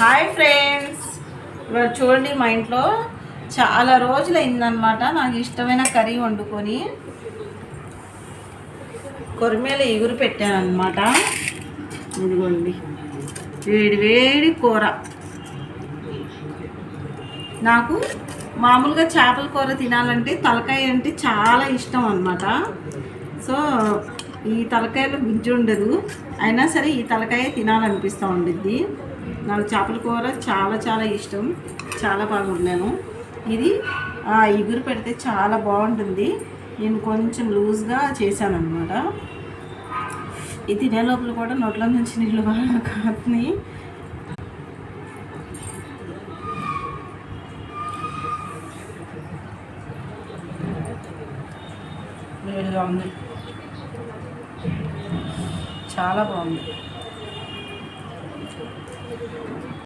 Hi friends, ఇవాళ చూడండి మా ఇంట్లో చాలా రోజులు అయిందనమాట నాకు ఇష్టమైన కర్రీ వండుకొని కొరిమేల ఇగురు పెట్టానమాట. ఇదిగోండి వేడి వేడి కూర. నాకు మామూలుగా చేపల కూర తినాలంటే తలకాయ అంటే చాలా ఇష్టం అన్నమాట. సో ఈ తలకాయలో గుజ్జు ఉండదు, అయినా సరే ఈ తలకాయ తినాలనిపిస్తూ ఉండిద్ది. నాకు చేపల కూర చాలా చాలా ఇష్టం, చాలా బాగా వండాను. ఇది ఇగురు పెడితే చాలా బాగుంటుంది. నేను కొంచెం లూజ్గా చేశాను అనమాట. ఇది తినే లోపల కూడా నోట్ల నుంచి నీళ్ళు బాగా కాటుని వేడిగా ఉంది, చాలా బాగుంది.